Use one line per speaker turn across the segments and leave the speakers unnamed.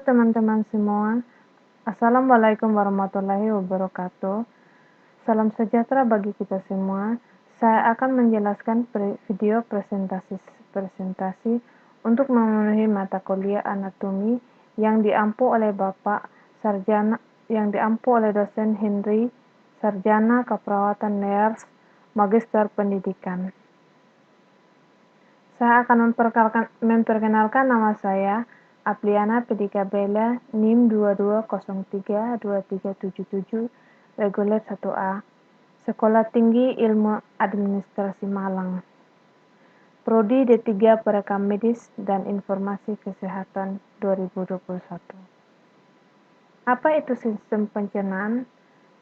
teman-teman semua, Assalamualaikum warahmatullahi wabarakatuh. Salam sejahtera bagi kita semua. Saya akan menjelaskan video presentasi untuk memenuhi mata kuliah anatomi yang diampu oleh dosen Henry, sarjana keperawatan nurse, magister pendidikan. Saya akan memperkenalkan nama saya, Apliana Pedika Bella, NIM 22032377, reguler 1A, Sekolah Tinggi Ilmu Administrasi Malang. Prodi D3 Perekam Medis dan Informasi Kesehatan 2021. Apa itu sistem pencernaan?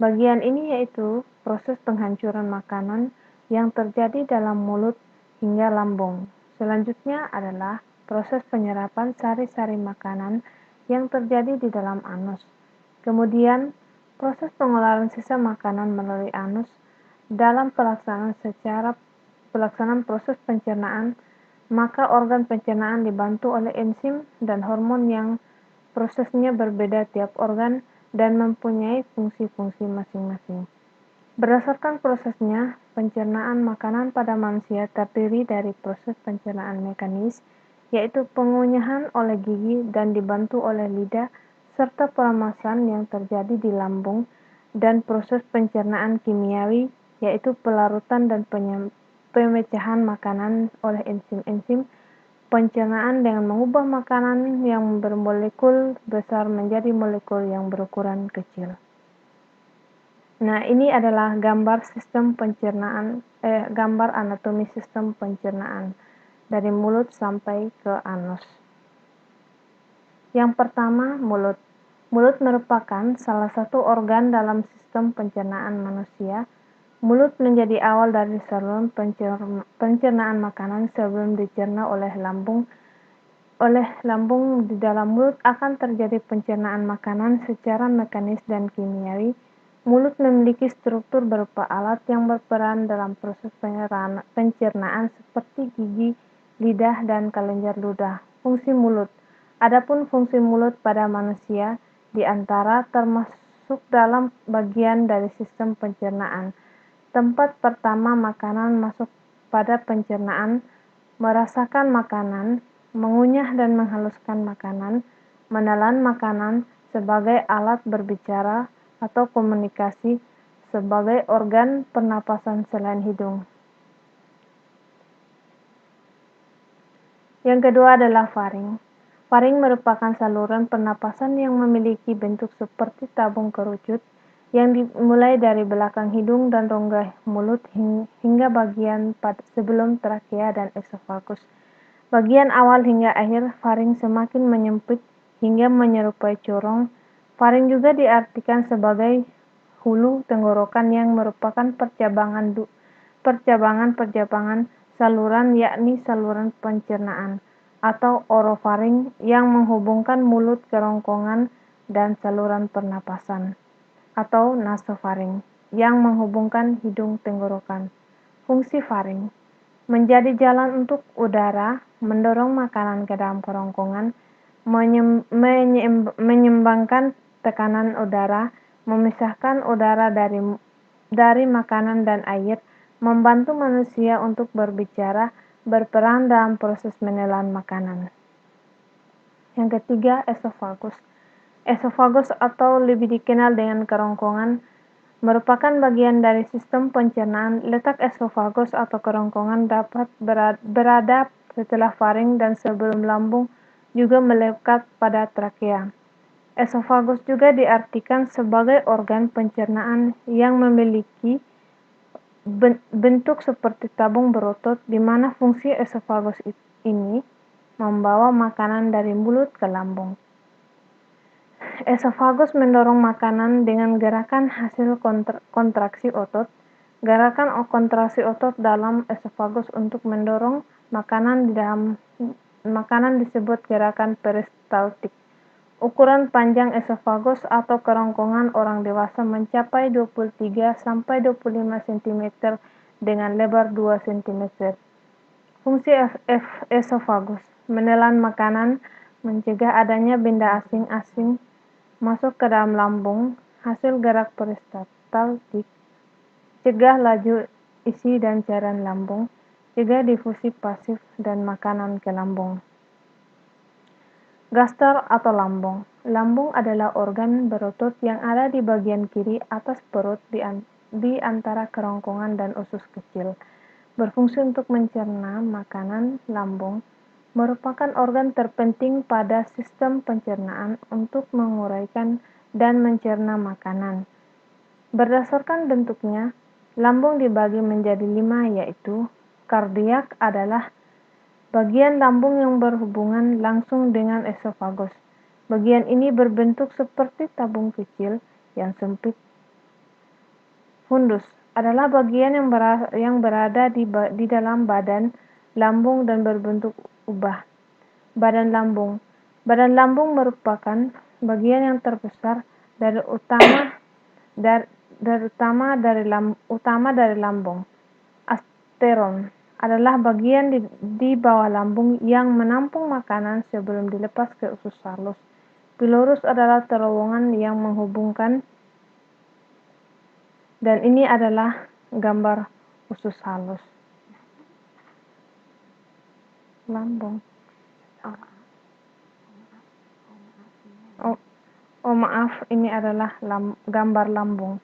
Bagian ini yaitu proses penghancuran makanan yang terjadi dalam mulut hingga lambung. Selanjutnya adalah proses penyerapan sari-sari makanan yang terjadi di dalam anus. Kemudian, proses pengeluaran sisa makanan melalui anus. Dalam pelaksanaan proses pencernaan, maka organ pencernaan dibantu oleh enzim dan hormon yang prosesnya berbeda tiap organ dan mempunyai fungsi-fungsi masing-masing. Berdasarkan prosesnya, pencernaan makanan pada manusia terdiri dari proses pencernaan mekanis, yaitu pengunyahan oleh gigi dan dibantu oleh lidah, serta peremasan yang terjadi di lambung, dan proses pencernaan kimiawi, yaitu pelarutan dan pemecahan makanan oleh enzim-enzim, pencernaan dengan mengubah makanan yang bermolekul besar menjadi molekul yang berukuran kecil. Nah, ini adalah gambar anatomi sistem pencernaan dari mulut sampai ke anus. Yang pertama, mulut. Mulut merupakan salah satu organ dalam sistem pencernaan manusia. Mulut menjadi awal dari saluran pencernaan makanan sebelum dicerna oleh lambung. Di dalam mulut akan terjadi pencernaan makanan secara mekanis dan kimiawi. Mulut memiliki struktur berupa alat yang berperan dalam proses pencernaan seperti gigi, lidah, dan kelenjar ludah. Fungsi mulut. Adapun fungsi mulut pada manusia di antara termasuk dalam bagian dari sistem pencernaan. Tempat pertama makanan masuk pada pencernaan, merasakan makanan, mengunyah dan menghaluskan makanan, menelan makanan sebagai alat berbicara atau komunikasi sebagai organ pernapasan selain hidung. Yang kedua adalah faring. Faring merupakan saluran pernapasan yang memiliki bentuk seperti tabung kerucut yang dimulai dari belakang hidung dan rongga mulut hingga bagian sebelum trakea dan esofagus. Bagian awal hingga akhir faring semakin menyempit hingga menyerupai corong. Faring juga diartikan sebagai hulu tenggorokan yang merupakan percabangan saluran, yakni saluran pencernaan, atau orofaring yang menghubungkan mulut kerongkongan, dan saluran pernapasan, atau nasofaring yang menghubungkan hidung tenggorokan. Fungsi faring menjadi jalan untuk udara, mendorong makanan ke dalam kerongkongan, menyeimbangkan tekanan udara, memisahkan udara dari makanan dan air, membantu manusia untuk berbicara, berperan dalam proses menelan makanan. Yang ketiga, esofagus. Esofagus atau lebih dikenal dengan kerongkongan merupakan bagian dari sistem pencernaan. Letak esofagus atau kerongkongan dapat berada setelah faring dan sebelum lambung, juga melekat pada trakea. Esofagus juga diartikan sebagai organ pencernaan yang memiliki bentuk seperti tabung berotot, di mana fungsi esofagus ini membawa makanan dari mulut ke lambung. Esofagus mendorong makanan dengan gerakan hasil kontraksi otot. Gerakan kontraksi otot dalam esofagus untuk mendorong makanan disebut gerakan peristaltik. Ukuran panjang esofagus atau kerongkongan orang dewasa mencapai 23-25 cm dengan lebar 2 cm. Fungsi esofagus: menelan makanan, mencegah adanya benda asing-asing masuk ke dalam lambung hasil gerak peristaltik, cegah laju isi dan cairan lambung, cegah difusi pasif dan makanan ke lambung. Gaster atau lambung. Lambung adalah organ berotot yang ada di bagian kiri atas perut di antara kerongkongan dan usus kecil. Berfungsi untuk mencerna makanan. Lambung merupakan organ terpenting pada sistem pencernaan untuk menguraikan dan mencerna makanan. Berdasarkan bentuknya, lambung dibagi menjadi 5, yaitu kardiak adalah bagian lambung yang berhubungan langsung dengan esofagus. Bagian ini berbentuk seperti tabung kecil yang sempit. Fundus adalah bagian yang berada di dalam badan lambung dan berbentuk ubah. Badan lambung. Badan lambung merupakan bagian yang terbesar dari utama dari lambung. Asteron adalah bagian di bawah lambung yang menampung makanan sebelum dilepas ke usus halus. Pylorus adalah terowongan yang menghubungkan, dan ini adalah gambar usus halus. Lambung. Maaf, ini adalah gambar lambung.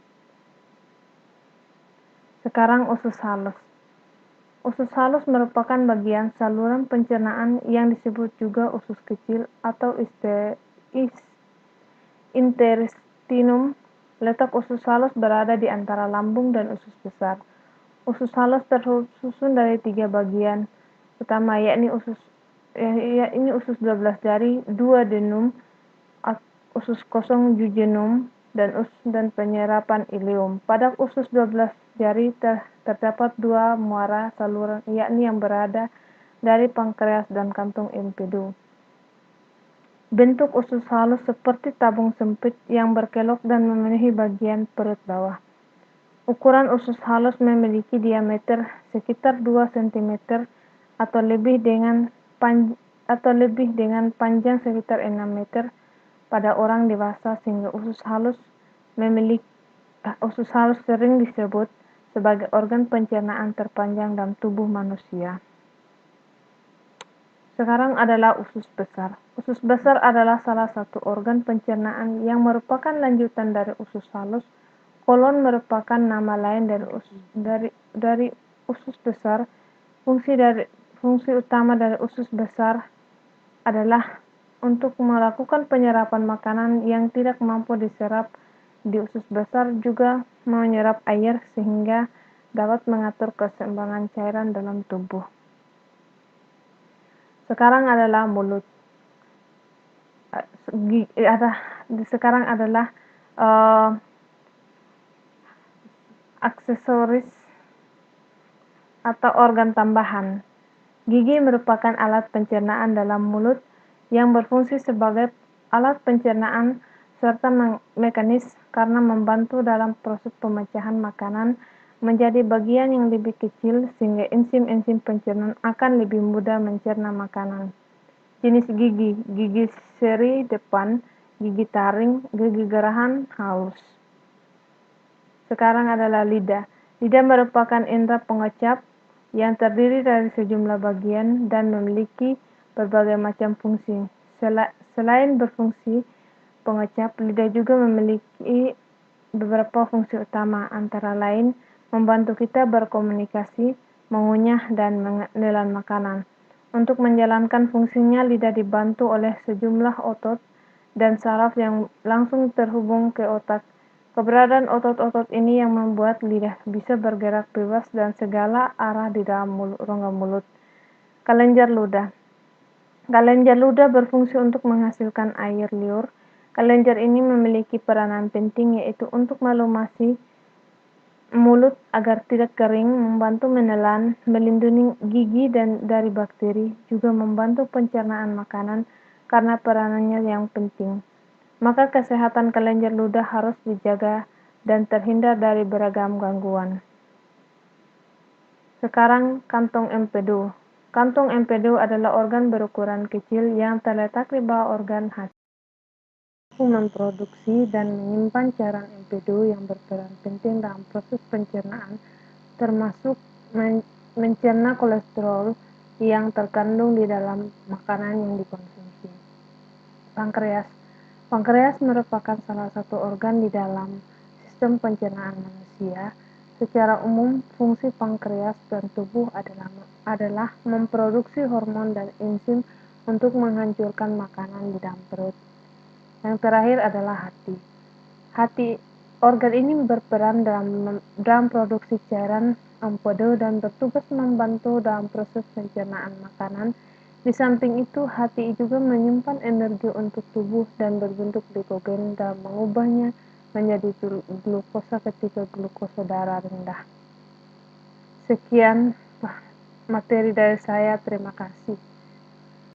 Sekarang usus halus. Usus halus merupakan bagian saluran pencernaan yang disebut juga usus kecil atau intestinum. Letak usus halus berada di antara lambung dan usus besar. Usus halus tersusun dari 3 bagian utama, yakni usus 12 jari, 2 denum, usus kosong jejunum, dan penyerapan ileum. Pada usus 12 jari terdapat 2 muara saluran, yakni yang berada dari pankreas dan kantong empedu. Bentuk usus halus seperti tabung sempit yang berkelok dan memenuhi bagian perut bawah. Ukuran usus halus memiliki diameter sekitar 2 cm atau lebih dengan panjang sekitar 6 meter pada orang dewasa, sehingga usus halus sering disebut sebagai organ pencernaan terpanjang dalam tubuh manusia. Sekarang adalah usus besar. Usus besar adalah salah satu organ pencernaan yang merupakan lanjutan dari usus halus. Kolon merupakan nama lain dari usus besar. Fungsi utama dari usus besar adalah untuk melakukan penyerapan makanan yang tidak mampu diserap di usus besar, juga menyerap air sehingga dapat mengatur keseimbangan cairan dalam tubuh. Sekarang adalah mulut. Sekarang adalah aksesoris atau organ tambahan. Gigi merupakan alat pencernaan dalam mulut yang berfungsi sebagai alat pencernaan serta mekanis karena membantu dalam proses pemecahan makanan menjadi bagian yang lebih kecil, sehingga enzim-enzim pencernaan akan lebih mudah mencerna makanan. Jenis gigi: gigi seri depan, gigi taring, gigi gerahan halus. Sekarang adalah lidah. Lidah merupakan indera pengecap yang terdiri dari sejumlah bagian dan memiliki berbagai macam fungsi. Selain berfungsi pengecap, lidah juga memiliki beberapa fungsi utama, antara lain membantu kita berkomunikasi, mengunyah, dan menelan makanan. Untuk menjalankan fungsinya, lidah dibantu oleh sejumlah otot dan saraf yang langsung terhubung ke otak. Keberadaan otot-otot ini yang membuat lidah bisa bergerak bebas dan segala arah di dalam rongga mulut. Kelenjar ludah. Kelenjar ludah berfungsi untuk menghasilkan air liur. Kelenjar ini memiliki peranan penting, yaitu untuk melumasi mulut agar tidak kering, membantu menelan, melindungi gigi dari bakteri, juga membantu pencernaan makanan karena peranannya yang penting. Maka kesehatan kelenjar ludah harus dijaga dan terhindar dari beragam gangguan. Sekarang kantong empedu. Kantong empedu adalah organ berukuran kecil yang terletak di bawah organ hati. Memproduksi dan menyimpan cairan empedu yang berperan penting dalam proses pencernaan, termasuk mencerna kolesterol yang terkandung di dalam makanan yang dikonsumsi. Pankreas. Pankreas merupakan salah satu organ di dalam sistem pencernaan manusia. Secara umum, fungsi pankreas dan tubuh adalah memproduksi hormon dan enzim untuk menghancurkan makanan di dalam perut. Yang terakhir adalah hati. Organ ini berperan dalam produksi cairan empedu dan bertugas membantu dalam proses pencernaan makanan. Di samping itu, hati juga menyimpan energi untuk tubuh dan berbentuk glikogen dan mengubahnya menjadi glukosa ketika glukosa darah rendah. Sekian materi dari saya, terima kasih.